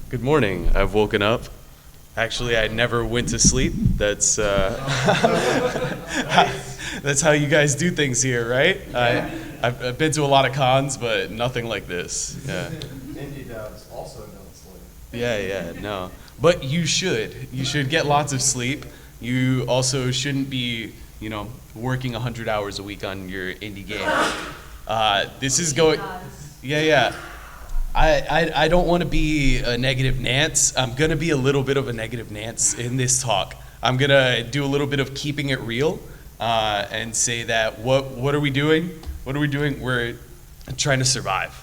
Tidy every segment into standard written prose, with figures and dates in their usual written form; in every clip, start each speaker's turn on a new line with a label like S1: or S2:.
S1: Good morning. I've woken up. Actually, I never went to sleep. That's that's how you guys do things here, right? I've been to a lot of cons, but nothing like this. Yeah.
S2: Indie devs also don't sleep.
S1: Yeah, no. But you should. You should get lots of sleep. You also shouldn't be, working 100 hours a week on your indie game. This is going. Yeah. I don't want to be a negative Nance. I'm going to be a little bit of a negative Nance in this talk. I'm going to do a little bit of keeping it real and say that what are we doing? What are we doing? We're trying to survive.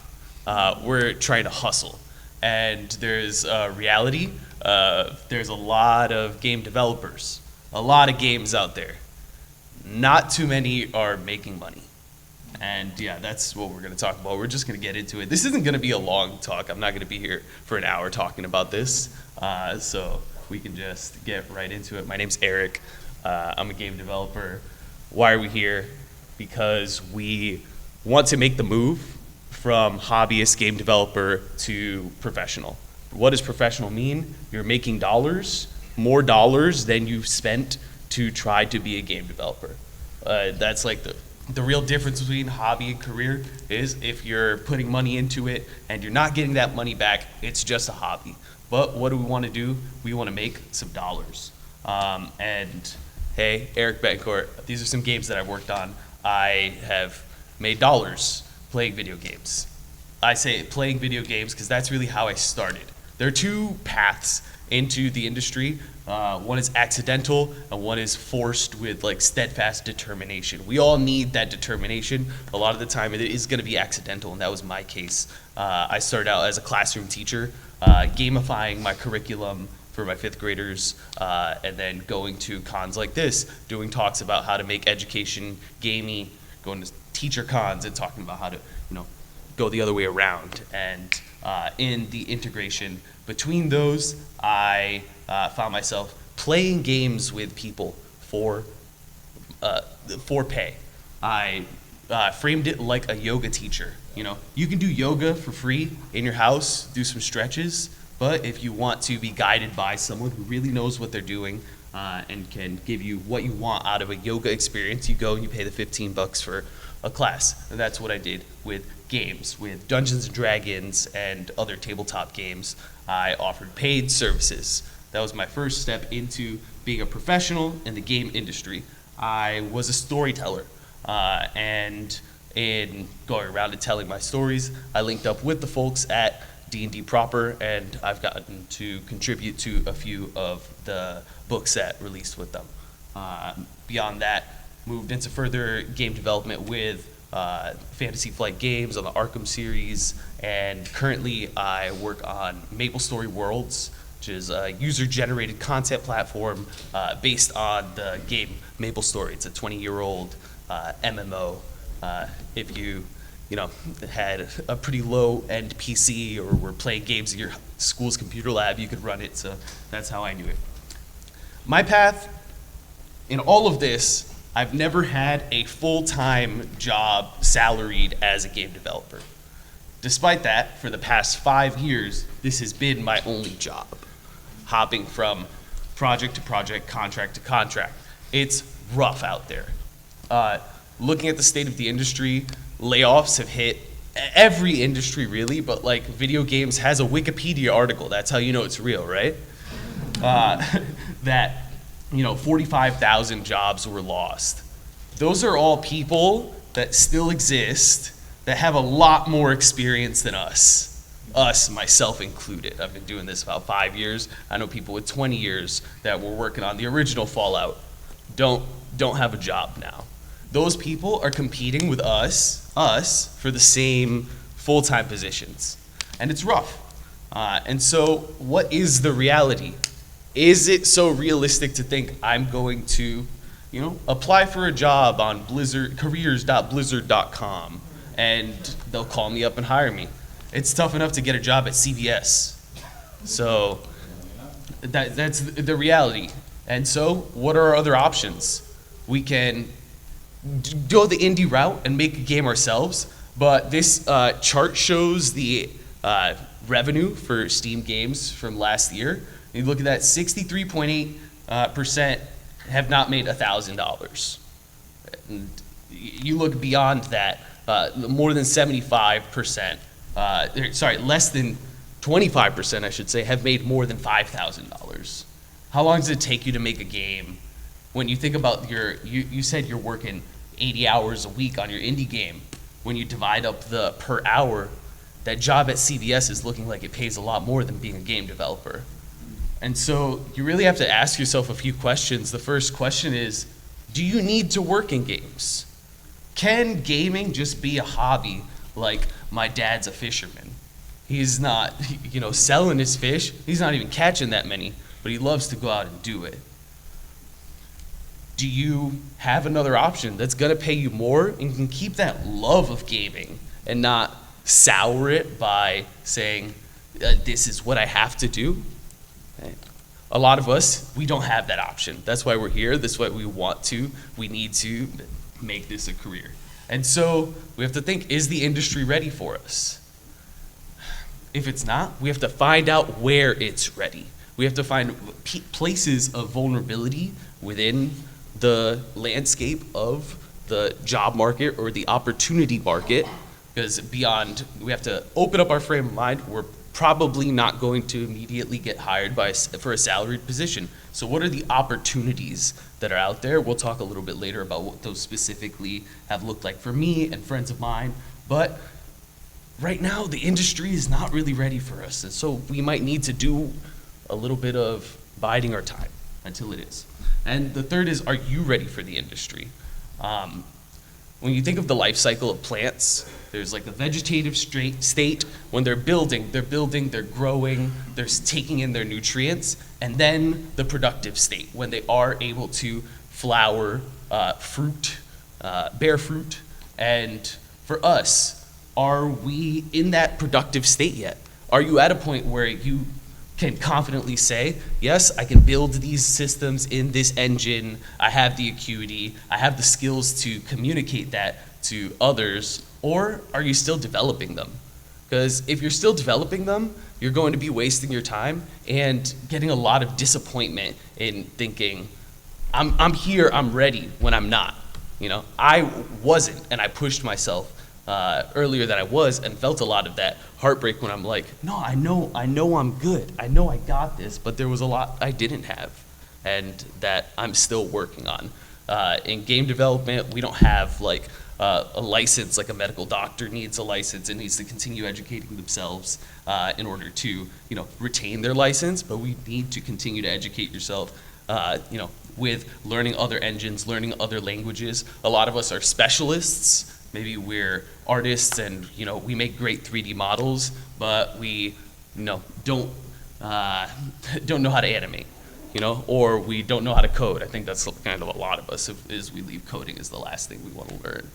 S1: We're trying to hustle. And there's a reality. There's a lot of game developers, a lot of games out there. Not too many are making money. And yeah, that's what we're going to talk about. We're just going to get into it. This isn't going to be a long talk. I'm not going to be here for an hour talking about this. So we can just get right into it. My name's Eric. I'm a game developer. Why are we here? Because we want to make the move from hobbyist game developer to professional. What does professional mean? You're making dollars, more dollars than you've spent to try to be a game developer. That's like the real difference between hobby and career is if you're putting money into it and you're not getting that money back, it's just a hobby. But what do we want to do? We want to make some dollars. And hey, Eric Betancourt, these are some games that I've worked on. I have made dollars playing video games. I say playing video games because that's really how I started. There are two paths into the industry. One is accidental and one is forced with steadfast determination. We all need that determination. A lot of the time it is going to be accidental, and that was my case. I started out as a classroom teacher, gamifying my curriculum for my fifth graders, and then going to cons like this, doing talks about how to make education gamey, going to teacher cons and talking about how to go the other way around. And in the integration between those, I found myself playing games with people for pay. I framed it like a yoga teacher. You can do yoga for free in your house, do some stretches, but if you want to be guided by someone who really knows what they're doing and can give you what you want out of a yoga experience, you go and you pay the $15 for a class. And that's what I did with games, with Dungeons and Dragons and other tabletop games. I offered paid services. That was my first step into being a professional in the game industry. I was a storyteller, and in going around and telling my stories, I linked up with the folks at D&D Proper, and I've gotten to contribute to a few of the books that released with them. Beyond that, moved into further game development with Fantasy Flight Games on the Arkham series, and currently I work on MapleStory Worlds, which is a user-generated content platform based on the game MapleStory. It's a 20-year-old MMO. If you had a pretty low-end PC or were playing games in your school's computer lab, you could run it, so that's how I knew it. My path in all of this, I've never had a full-time job salaried as a game developer. Despite that, for the past 5 years, this has been my only job, hopping from project to project, contract to contract. It's rough out there. Looking at the state of the industry, layoffs have hit every industry really, but video games has a Wikipedia article. That's how you know it's real, right? That 45,000 jobs were lost. Those are all people that still exist that have a lot more experience than us, myself included. I've been doing this about 5 years. I know people with 20 years that were working on the original Fallout don't have a job now. Those people are competing with us for the same full-time positions, and it's rough. And so what is the reality? Is it so realistic to think I'm going to, apply for a job on careers.blizzard.com and they'll call me up and hire me? It's tough enough to get a job at CVS. So that's the reality. And so what are our other options? We can go the indie route and make a game ourselves, but this chart shows the revenue for Steam games from last year. You look at that, 63.8% have not made $1,000. And you look beyond that, more than 75%, less than 25%, I should say, have made more than $5,000. How long does it take you to make a game? When you think about you said you're working 80 hours a week on your indie game. When you divide up the per hour, that job at CVS is looking like it pays a lot more than being a game developer. And so you really have to ask yourself a few questions. The first question is, do you need to work in games? Can gaming just be a hobby like my dad's a fisherman? He's not, selling his fish. He's not even catching that many, but he loves to go out and do it. Do you have another option that's gonna pay you more and can keep that love of gaming and not sour it by saying, this is what I have to do? A lot of us, we don't have that option. That's why we're here. That's why we need to make this a career. And so we have to think, is the industry ready for us? If it's not, we have to find out where it's ready. We have to find places of vulnerability within the landscape of the job market or the opportunity market, because we have to open up our frame of mind. We're probably not going to immediately get hired for a salaried position. So what are the opportunities that are out there? We'll talk a little bit later about what those specifically have looked like for me and friends of mine. But right now, the industry is not really ready for us. And so we might need to do a little bit of biding our time until it is. And the third is, are you ready for the industry? When you think of the life cycle of plants, there's like the vegetative state. When they're building, they're growing, they're taking in their nutrients, and then the productive state, when they are able to flower fruit, bear fruit. And for us, are we in that productive state yet? Are you at a point where you can confidently say, yes, I can build these systems in this engine, I have the acuity, I have the skills to communicate that to others, or are you still developing them? Because if you're still developing them, you're going to be wasting your time and getting a lot of disappointment in thinking, I'm here, I'm ready, when I'm not. I wasn't, and I pushed myself earlier than I was, and felt a lot of that heartbreak when I'm like, no, I know I'm good. I know I got this, but there was a lot I didn't have, and that I'm still working on. In game development, we don't have like a license, like a medical doctor needs a license and needs to continue educating themselves in order to, retain their license, but we need to continue to educate yourself, with learning other engines, learning other languages. A lot of us are specialists. Maybe we're artists and we make great 3D models, but we don't know how to animate, or we don't know how to code. I think that's kind of a lot of us is we leave coding as the last thing we want to learn.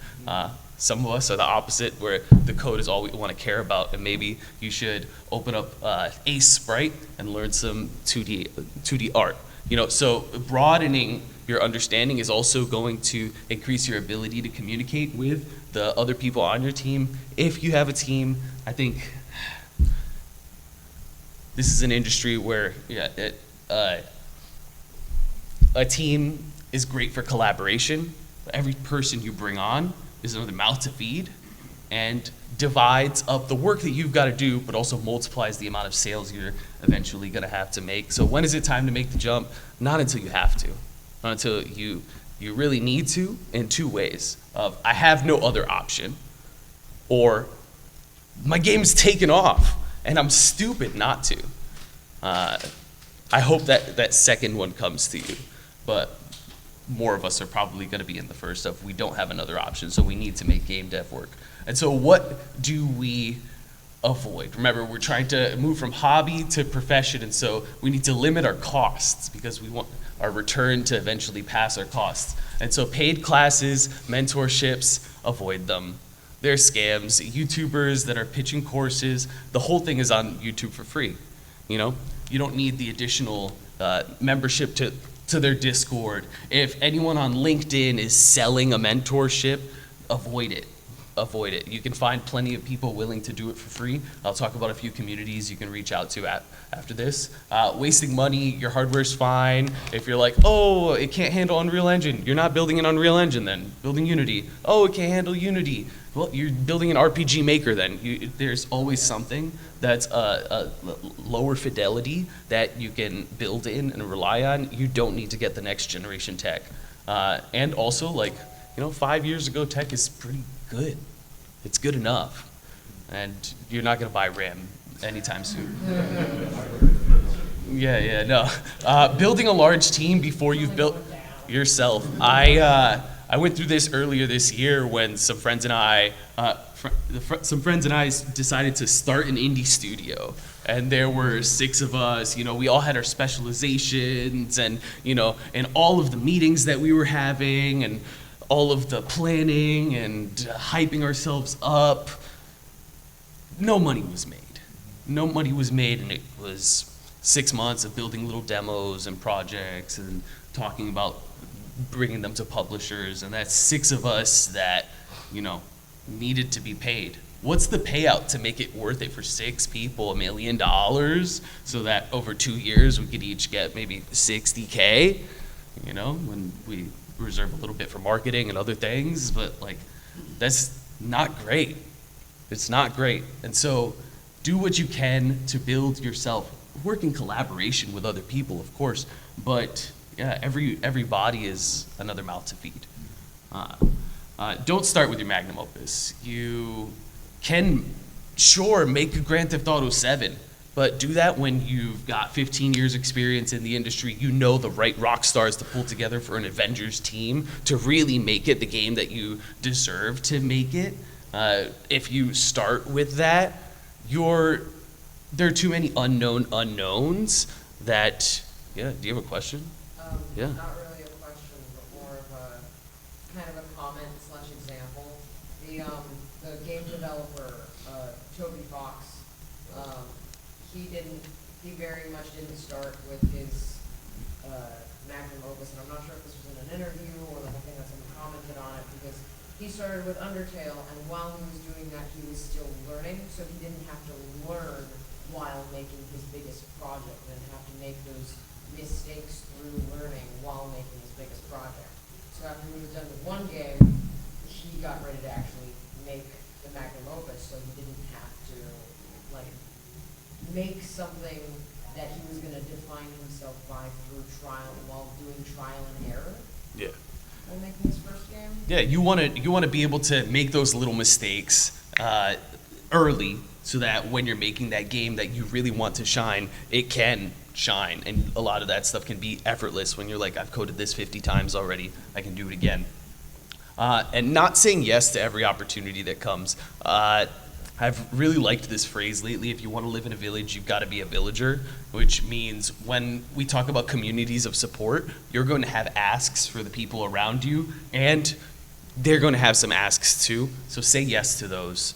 S1: Some of us are the opposite, where the code is all we want to care about, and maybe you should open up Ace Sprite and learn some 2D art. So broadening your understanding is also going to increase your ability to communicate with the other people on your team. If you have a team, I think this is an industry where a team is great for collaboration, but every person you bring on is another mouth to feed and divides up the work that you've got to do, but also multiplies the amount of sales you're eventually going to have to make. So when is it time to make the jump? Not until you have to. Not until you really need to, in two ways. Of, I have no other option, or my game's taken off and I'm stupid not to. I hope that second one comes to you, but more of us are probably going to be in the first of, we don't have another option, so we need to make game dev work. And so what do we avoid? Remember, we're trying to move from hobby to profession, and so we need to limit our costs because we want our return to eventually pass our costs. And so paid classes, mentorships, avoid them. They're scams. YouTubers that are pitching courses, the whole thing is on YouTube for free. You don't need the additional membership to their Discord. If anyone on LinkedIn is selling a mentorship, avoid it. avoid it. You can find plenty of people willing to do it for free. I'll talk about a few communities you can reach out to after this. Wasting money, your hardware's fine. If you're like, oh, it can't handle Unreal Engine, you're not building an Unreal Engine then. Building Unity. Oh, it can't handle Unity. Well, you're building an RPG Maker then. There's always something that's a lower fidelity that you can build in and rely on. You don't need to get the next generation tech. And also, like, 5 years ago, tech is pretty good. It's good enough. And you're not gonna buy RAM anytime soon. No. Building a large team before you've built yourself. I went through this earlier this year when some friends and I decided to start an indie studio. And there were 6 of us, we all had our specializations and all of the meetings that we were having and all of the planning and hyping ourselves up. No money was made. No money was made, and it was 6 months of building little demos and projects and talking about bringing them to publishers, and that's 6 of us that, needed to be paid. What's the payout to make it worth it for 6 people? $1 million, so that over 2 years we could each get maybe $60K, when we reserve a little bit for marketing and other things, but that's not great. It's not great. And so do what you can to build yourself. Work in collaboration with other people, of course, but yeah, every body is another mouth to feed. Don't start with your magnum opus. You can, sure, make a Grand Theft Auto 7, but do that when you've got 15 years experience in the industry. You know the right rock stars to pull together for an Avengers team to really make it the game that you deserve to make it. If you start with that, there are too many unknown unknowns that, do you have a question? Yeah.
S3: Not really a question, but more of a kind of a comment/example. The game developer, Toby Fox, he very much didn't start with his magnum opus, and I'm not sure if this was in an interview or I think that someone commented on it, because he started with Undertale, and while he was doing that, he was still learning, so he didn't have to learn while making his biggest project, and have to make those mistakes through learning while making his biggest project. So after he was done with one game, he got ready to actually make the magnum opus, so he didn't have to make something that he was going to define himself by through trial while doing trial and error.
S1: Yeah.
S3: While making his first game.
S1: Yeah, you want to be able to make those little mistakes early, so that when you're making that game that you really want to shine, it can shine. And a lot of that stuff can be effortless when you're like, I've coded this 50 times already, I can do it again. And not saying yes to every opportunity that comes. I've really liked this phrase lately: if you want to live in a village, you've got to be a villager, which means when we talk about communities of support, you're going to have asks for the people around you, and they're going to have some asks too. So say yes to those.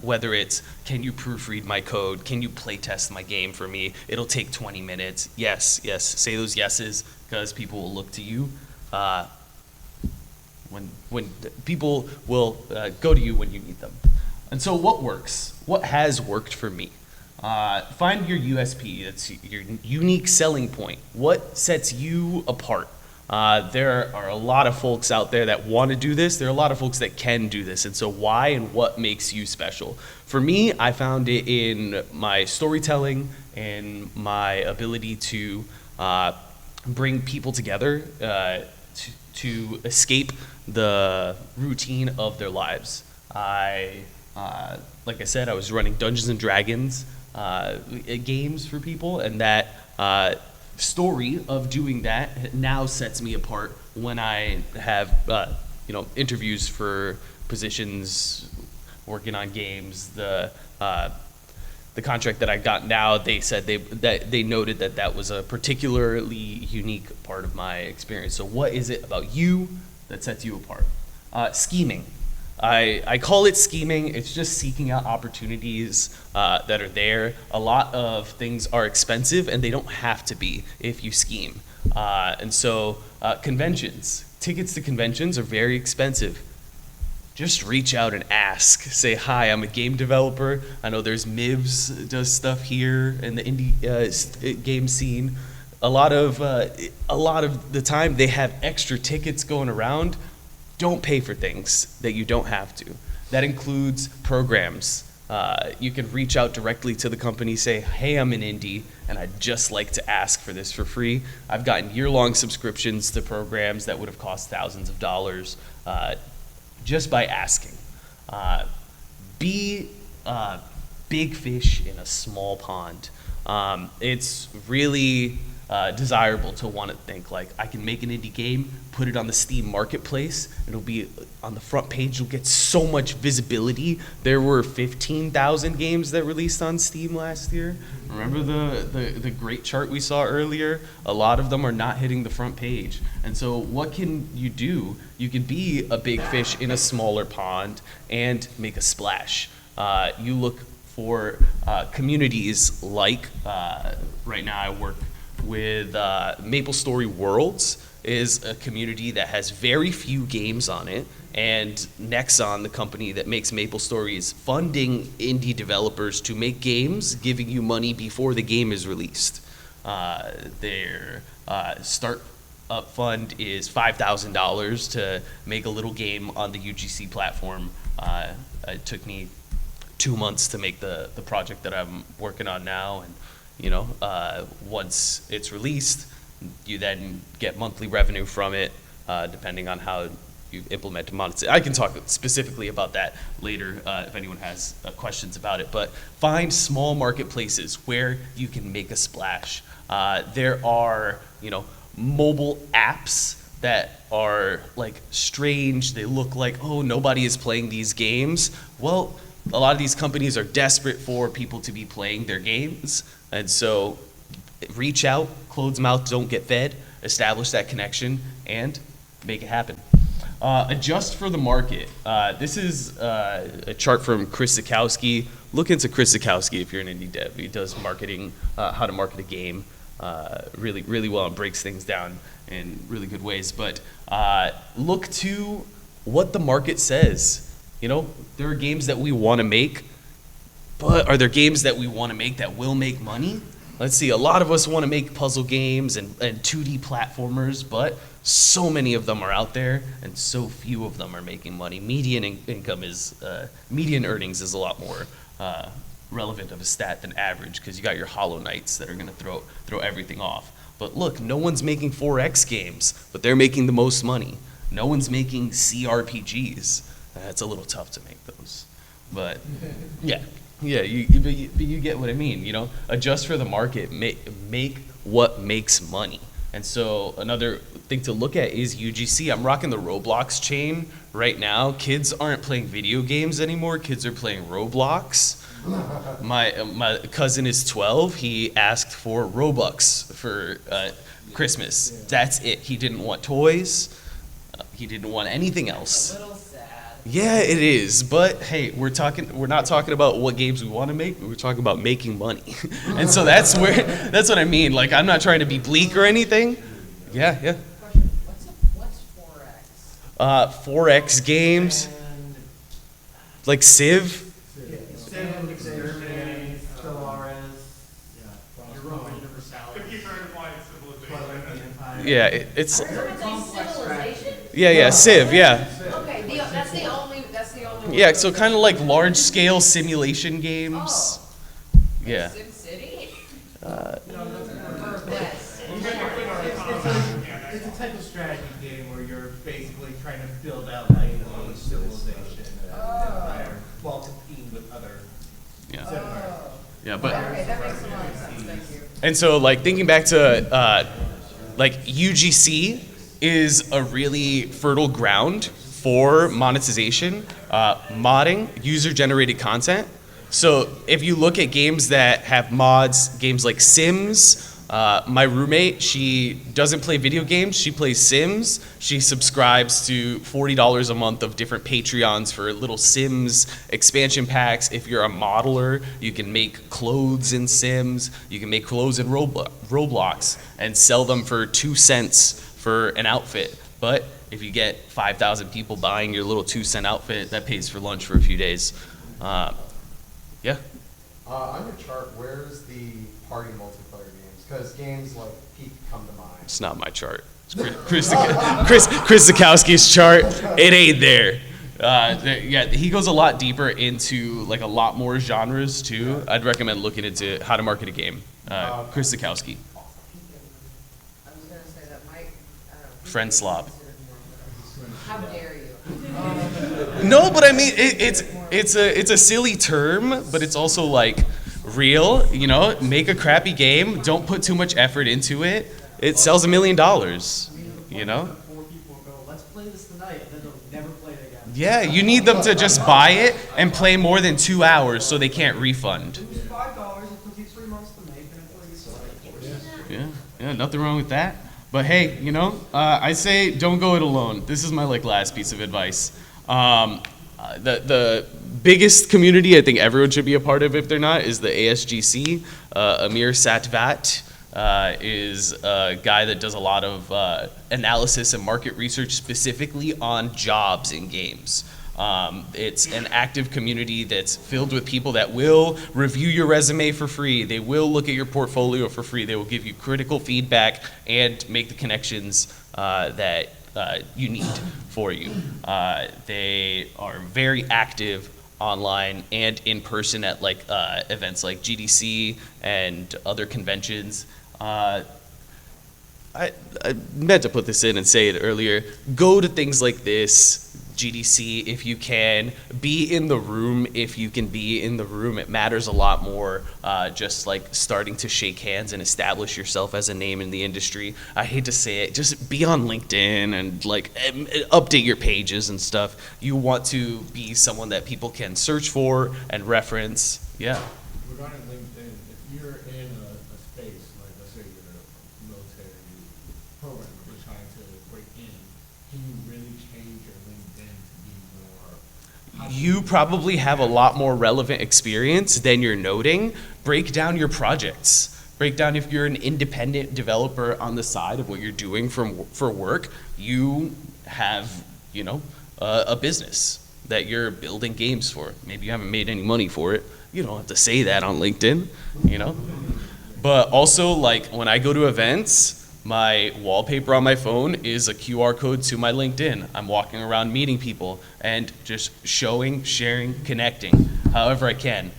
S1: Whether it's, can you proofread my code? Can you play test my game for me? It'll take 20 minutes. Yes. Say those yeses, because people will look to you. When people will go to you when you need them. And so what works? What has worked for me? Find your USP. That's your unique selling point. What sets you apart? There are a lot of folks out there that want to do this. There are a lot of folks that can do this. And so why and what makes you special? For me, I found it in my storytelling and my ability to bring people together to escape the routine of their lives. Like I said, I was running Dungeons and Dragons games for people, and that story of doing that now sets me apart when I have interviews for positions working on games. The contract that I got now, they said they noted that was a particularly unique part of my experience. So what is it about you that sets you apart? Scheming. I call it scheming. It's just seeking out opportunities that are there. A lot of things are expensive, and they don't have to be if you scheme. And so conventions. Tickets to conventions are very expensive. just reach out and ask. Say, hi, I'm a game developer. I know there's Mivs does stuff here in the indie game scene. A lot of the time they have extra tickets going around. Don't pay for things that you don't have to. That includes programs. You can reach out directly to the company, say, hey, I'm an indie, and I'd just like to ask for this for free. I've gotten year-long subscriptions to programs that would have cost thousands of dollars just by asking. Be big fish in a small pond. It's really desirable to want to think like, I can make an indie game, put it on the Steam marketplace, it'll be on the front page, you'll get so much visibility. There were 15,000 games that released on Steam last year. Remember the great chart we saw earlier? A lot of them are not hitting the front page. And so what can you do? You can be a big fish in a smaller pond and make a splash. You look for communities like, right now I work with Maple Story Worlds, is a community that has very few games on it, and Nexon, the company that makes Maple Story, is funding indie developers to make games, giving you money before the game is released. Their start up fund is $5,000 to make a little game on the UGC platform. It took me 2 months to make the project that I'm working on now, and once it's released, you then get monthly revenue from it, depending on how you implement monetization. I can talk specifically about that later if anyone has questions about it. But find small marketplaces where you can make a splash. There are, mobile apps that are like strange. They look like, oh, nobody is playing these games. Well, a lot of these companies are desperate for people to be playing their games. And so reach out, closed mouth don't get fed, establish that connection, and make it happen. Adjust for the market. This is a chart from Chris Zukowski. Look into Chris Zukowski if you're an indie dev. He does marketing, how to market a game really, really well, and breaks things down in really good ways. But look to what the market says. There are games that we want to make, but are there games that we want to make that will make money? Let's see, a lot of us want to make puzzle games and 2D platformers, but so many of them are out there, and so few of them are making money. Median earnings is a lot more relevant of a stat than average, because you got your Hollow Knights that are going to throw everything off. But look, no one's making 4X games, but they're making the most money. No one's making CRPGs. It's a little tough to make those, but yeah, you get what I mean. Adjust for the market, make what makes money. And so another thing to look at is UGC. I'm rocking the Roblox chain right now. Kids aren't playing video games anymore. Kids are playing Roblox. My cousin is 12. He asked for Robux for Christmas. That's it. He didn't want toys. He didn't want anything else.
S3: A little sad.
S1: Yeah, it is. But hey, we're not talking about what games we want to make. We're talking about making money. And so that's what I mean. Like, I'm not trying to be bleak or anything. Yeah.
S3: Question, what's 4X?
S1: 4X games, like Civ. Yeah, it's. Yeah, Civ. Yeah.
S3: Okay, that's the only.
S1: Yeah, so kind of like large-scale simulation games.
S3: Oh.
S1: Yeah.
S3: Sim City?
S2: It's a type of strategy game where you're basically trying to build out like your own civilization and empire while competing with other empires.
S1: Yeah, but.
S3: Okay, that makes a lot of sense. Thank you.
S1: And so, like, thinking back to like UGC is a really fertile ground for monetization, modding, user-generated content. So if you look at games that have mods, games like Sims, my roommate, she doesn't play video games, she plays Sims. She subscribes to $40 a month of different Patreons for little Sims expansion packs. If you're a modeler, you can make clothes in Sims, you can make clothes in Roblox and sell them for 2 cents for an outfit. But if you get 5,000 people buying your little 2-cent outfit, that pays for lunch for a few days. Yeah.
S4: On your chart, where's the party multiplayer games? Because games like Peak come to mind.
S1: It's not my chart. It's Chris Zukowski's chart. It ain't there. Yeah, he goes a lot deeper into like a lot more genres too. I'd recommend looking into how to market a game. Chris Zukowski.
S3: I was gonna say that might, I don't know.
S1: Friend slob.
S3: How dare you?
S1: No, but I mean it's a silly term, but it's also like real. You know, make a crappy game. Don't put too much effort into it. It sells $1 million. You know.
S5: 4 people go, let's play this tonight, and then they'll never play it again.
S1: Yeah, you need them to just buy it and play more than 2 hours so they can't refund.
S5: It was $5, it took you 3 months to make, and it's like,
S1: Yeah, nothing wrong with that. But hey, you know, I say don't go it alone. This is my like last piece of advice. The biggest community I think everyone should be a part of if they're not is the ASGC. Amir Satvat is a guy that does a lot of analysis and market research specifically on jobs in games. It's an active community that's filled with people that will review your resume for free. They will look at your portfolio for free. They will give you critical feedback and make the connections that you need for you. They are very active online and in person at like events like GDC and other conventions. I meant to put this in and say it earlier. Go to things like this, GDC, if you can. Be in the room if you can be in the room. It matters a lot more, just like starting to shake hands and establish yourself as a name in the industry. I hate to say it, just be on LinkedIn and like update your pages and stuff. You want to be someone that people can search for and reference. Yeah.
S6: Regarding LinkedIn, if you're in a space, like let's say you're in a military program and you're trying to break in, can you really change your LinkedIn to be more?
S1: You probably have a lot more relevant experience than you're noting. Break down your projects. Break down if you're an independent developer on the side of what you're doing for work. You have, you know, a business that you're building games for. Maybe you haven't made any money for it. You don't have to say that on LinkedIn, you know? But also, like, when I go to events, my wallpaper on my phone is a QR code to my LinkedIn. I'm walking around meeting people and just showing, sharing, connecting, however I can.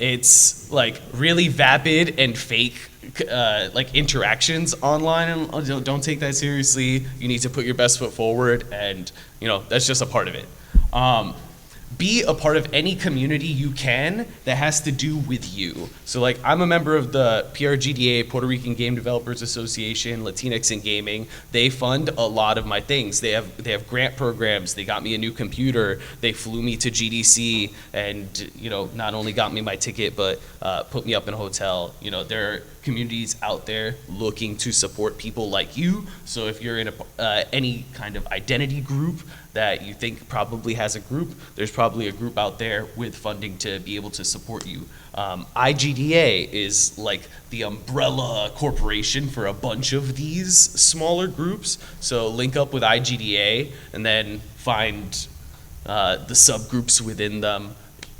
S1: It's like really vapid and fake like interactions online, and don't take that seriously. You need to put your best foot forward, and you know that's just a part of it. Be a part of any community you can that has to do with you. So like I'm a member of the PRGDA, Puerto Rican Game Developers Association, Latinx in Gaming. They fund a lot of my things. They have grant programs. They got me a new computer. They flew me to GDC and, you know, not only got me my ticket, but put me up in a hotel. You know, there are communities out there looking to support people like you. So if you're in any kind of identity group that you think probably has a group, there's probably a group out there with funding to be able to support you. IGDA is like the umbrella corporation for a bunch of these smaller groups. So link up with IGDA and then find the subgroups within them,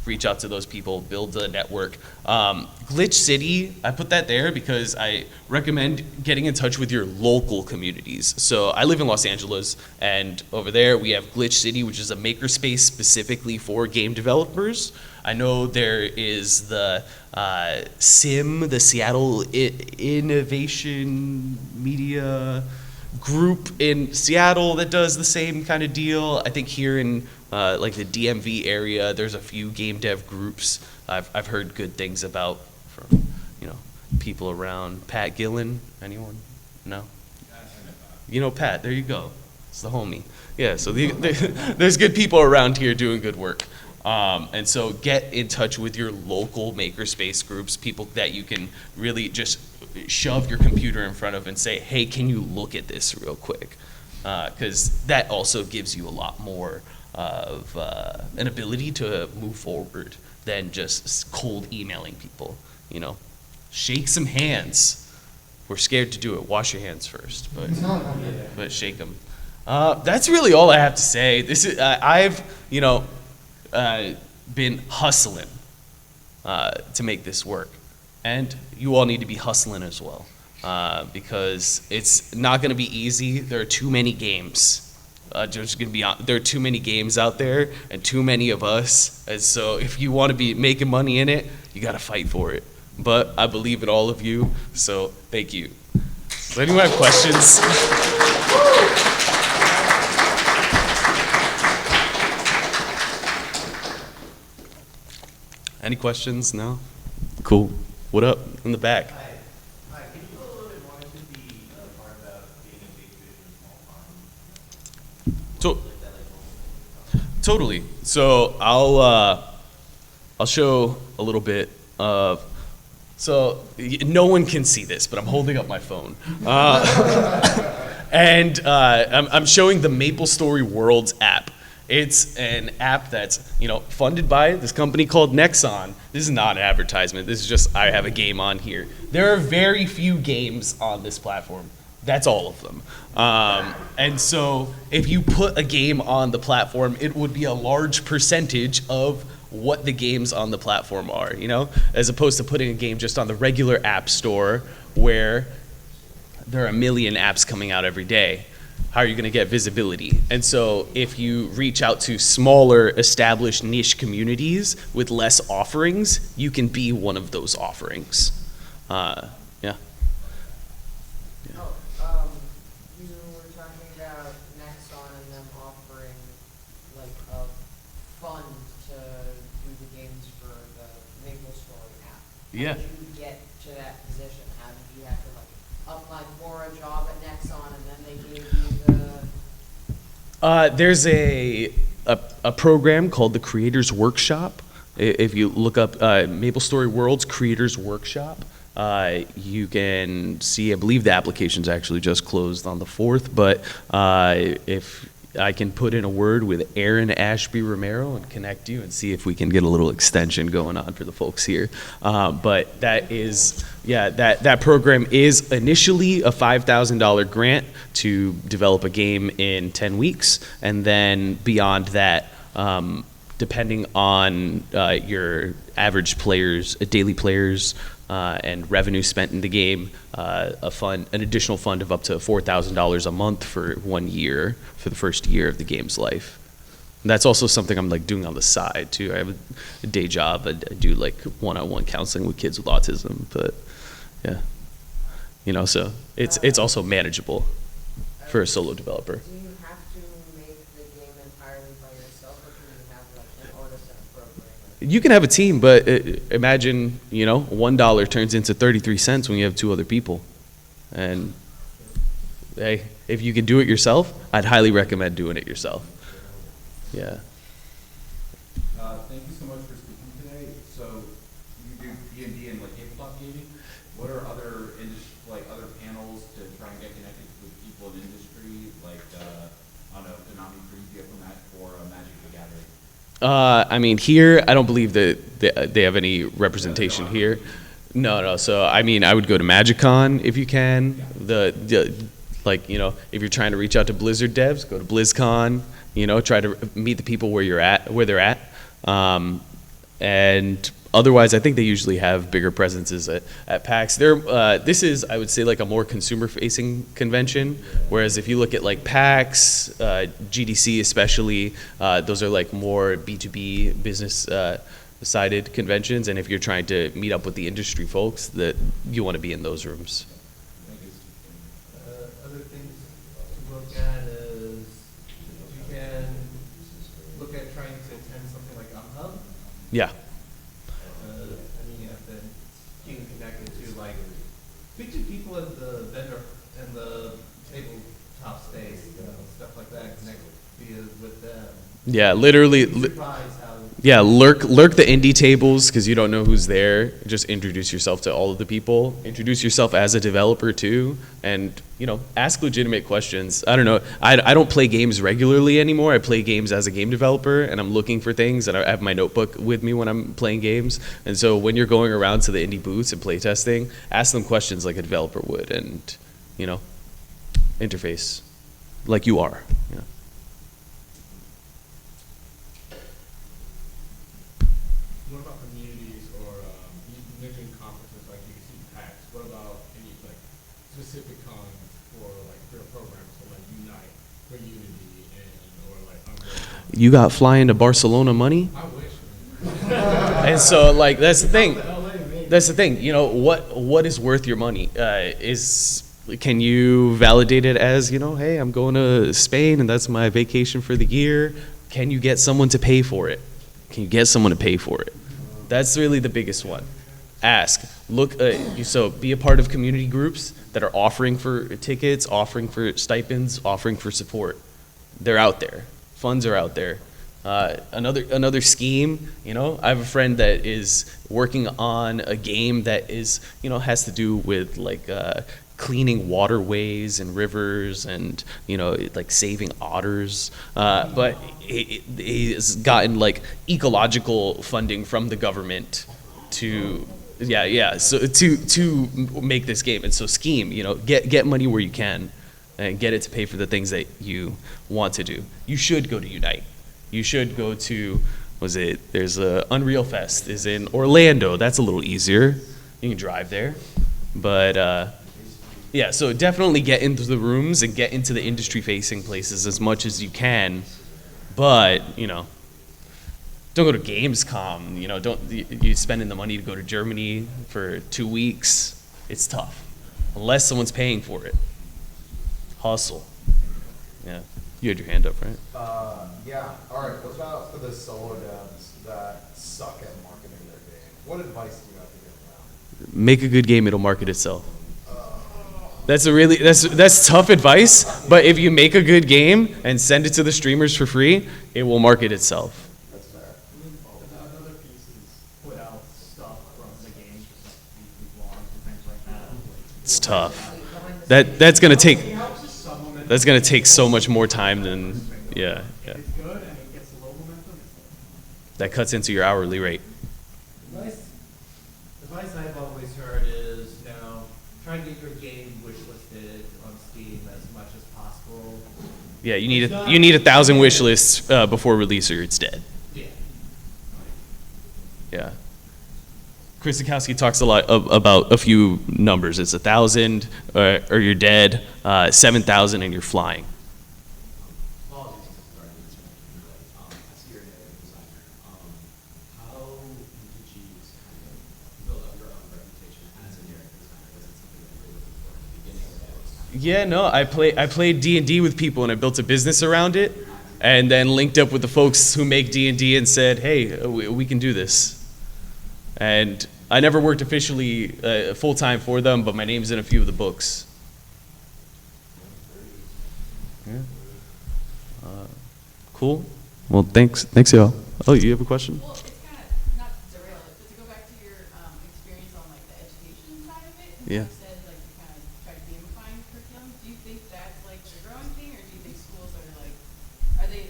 S1: reach out to those people, build the network. Glitch City, I put that there because I recommend getting in touch with your local communities. So I live in Los Angeles, and over there we have Glitch City, which is a makerspace specifically for game developers. I know there is the SIM, the Seattle Innovation Media Group in Seattle that does the same kind of deal. I think here in like the DMV area, there's a few game dev groups I've heard good things about from, you know, people around. Pat Gillen, anyone? No? You know Pat, there you go. It's the homie. Yeah, so there's good people around here doing good work. And so get in touch with your local makerspace groups, people that you can really just shove your computer in front of and say, hey, can you look at this real quick? Because that also gives you a lot more of an ability to move forward than just cold emailing people, you know. Shake some hands. we're scared to do it. Wash your hands first, but shake them. That's really all I have to say. This is I've been hustling to make this work, and you all need to be hustling as well, because it's not going to be easy. There are too many games. There are too many games out there, and too many of us. And so, if you want to be making money in it, you got to fight for it. But I believe in all of you, so thank you. Does anyone have questions? Any questions? No? Cool. What up? In the back.
S2: Hi. Can you go a little bit more into the part about being a big fish in a small pond?
S1: Totally. So I'll show a little bit of. So no one can see this, but I'm holding up my phone, and I'm showing the MapleStory Worlds app. It's an app that's funded by this company called Nexon. This is not an advertisement. This is just I have a game on here. There are very few games on this platform. That's all of them. And so if you put a game on the platform, it would be a large percentage of what the games on the platform are, as opposed to putting a game just on the regular app store where there are a million apps coming out every day. How are you going to get visibility? And so if you reach out to smaller, established niche communities with less offerings, you can be one of those offerings. Yeah.
S3: You were talking about Nexon and them offering like a fund to do the games for the MapleStory app.
S1: Yeah.
S3: How did you get to that position? How did you have to apply for a job at Nexon and then they gave you the?
S1: There's a program called the Creators Workshop. If you look up MapleStory World's Creators Workshop, you can see, I believe the application's actually just closed on the 4th, but if I can put in a word with Aaron Ashby Romero and connect you and see if we can get a little extension going on for the folks here. But that is, that program is initially a $5,000 grant to develop a game in 10 weeks, and then beyond that, depending on your average players, daily players, and revenue spent in the game, an additional fund of up to $4,000 a month for 1 year for the first year of the game's life. And that's also something I'm doing on the side too. I have a day job. I do one-on-one counseling with kids with autism, but yeah, so it's also manageable for a solo developer.
S3: Do you have to make the game entirely by yourself, or can you have an artist and a programmer?
S1: You can have a team, but imagine, $1 turns into 33 cents when you have 2 other people. And hey, if you can do it yourself, I'd highly recommend doing it yourself. Yeah.
S7: Thank you so much for speaking today. So you do D&D and tabletop gaming. What are other other panels to try and get connected with people in industry, on a Konami Free Diplomat or a Magic the Gathering?
S1: Here, I don't believe that they have any representation here. No. So, I would go to MagicCon if you can. If you're trying to reach out to Blizzard devs, go to BlizzCon. Try to meet the people where they're at. And otherwise, I think they usually have bigger presences at PAX. This is, I would say, a more consumer-facing convention. Whereas if you look at PAX, GDC especially, those are more B2B business sided conventions. And if you're trying to meet up with the industry folks, that you want to be in those rooms.
S2: Other things to look at is you can look at trying to attend something like Hub.
S1: Yeah.
S2: You have to keep connected to speak to people at the vendor and the tabletop space, stuff like that. Connect with them.
S1: Yeah, literally.
S2: Surprised how
S1: Yeah, lurk the indie tables because you don't know who's there. Just introduce yourself to all of the people. Introduce yourself as a developer too, and ask legitimate questions. I don't know. I don't play games regularly anymore. I play games as a game developer, and I'm looking for things, and I have my notebook with me when I'm playing games. And so when you're going around to the indie booths and play testing, ask them questions like a developer would, and interface like you are.
S6: What about communities or you mentioned conferences like you see PAX? What about any like specific cons for like your programs to like unite for unity or like
S1: You got flying to Barcelona money?
S6: I wish.
S1: And so like that's the thing. That's the thing. What is worth your money? Can you validate it as, hey, I'm going to Spain and that's my vacation for the year? Can you get someone to pay for it? Can you get someone to pay for it? That's really the biggest one. Ask. Look. So be a part of community groups that are offering for tickets, offering for stipends, offering for support. They're out there. Funds are out there. Another scheme. I have a friend that is working on a game that is has to do with like cleaning waterways and rivers and like saving otters, but he's gotten like ecological funding from the government to so to make this game. And so scheme, get money where you can and get it to pay for the things that you want to do. You should go to Unite. You should go to there's a Unreal Fest is in Orlando. That's a little easier. You can drive there. But yeah, so definitely get into the rooms and get into the industry-facing places as much as you can. But don't go to Gamescom. Don't you spending the money to go to Germany for 2 weeks? It's tough, unless someone's paying for it. Hustle. Yeah, you had your hand up, right?
S4: Yeah. All right. What about for the solo devs that suck at marketing their game? What advice do you have to give them?
S1: Make a good game; it'll market itself. That's tough advice, but if you make a good game and send it to the streamers for free, it will market itself.
S4: That's fair.
S5: Another piece is put out stuff from the games, just like weekly blogs and things like that.
S1: It's tough. That's gonna take so much more time than yeah.
S5: If it's good and it gets a low momentum, it's
S1: That cuts into your hourly rate.
S2: Advice I've always heard is, try to get your game wishlisted on Steam as much as possible.
S1: Yeah, you need 1,000 wish lists before release, or it's dead.
S2: Yeah.
S1: Yeah. Chris Zukowski talks a lot about a few numbers. It's 1,000, or you're dead. 7,000, and you're flying.
S8: Apologies to start this one, but I see you're a narrative designer. How did you kind of build up your own reputation as a narrative designer? Was it something that you were looking for in the beginning, or that was kind of
S1: Yeah, no, I played D&D with people, and I built a business around it, and then linked up with the folks who make D&D and said, hey, we can do this. And I never worked officially full-time for them, but my name's in a few of the books. Yeah. Cool. Well, thanks y'all. Oh, you have a question?
S9: Well, it's kind of not to derail it, but to go back to your experience on like the education side of it. And
S1: Yeah.
S9: You said like you kind of tried gamifying curriculum. Do you think that's like the growing thing, or do you think schools are they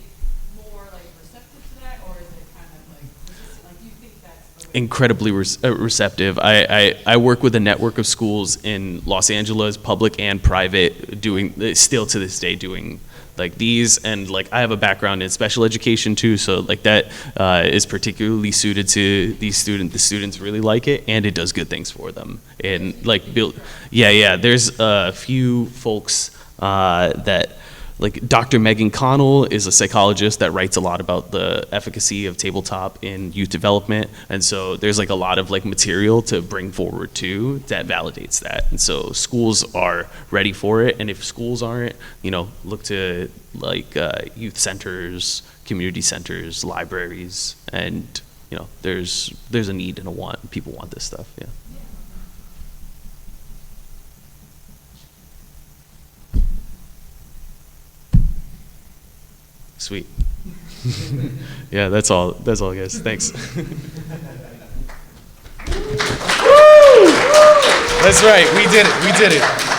S9: more like receptive to that, or is it kind of like resistant? Like, do you think that's the way?
S1: Incredibly receptive. I work with a network of schools in Los Angeles, public and private, still to this day doing like these, and like I have a background in special education too, so like that is particularly suited to these students. The students really like it, and it does good things for them. And like there's a few folks that. Like Dr. Megan Connell is a psychologist that writes a lot about the efficacy of tabletop in youth development, and so there's like a lot of like material to bring forward too that validates that. And so schools are ready for it, and if schools aren't, look to like youth centers, community centers, libraries, and there's a need and a want. People want this stuff. Yeah. Sweet. Yeah, that's all. That's all, guys. Thanks. That's right. We did it. We did it.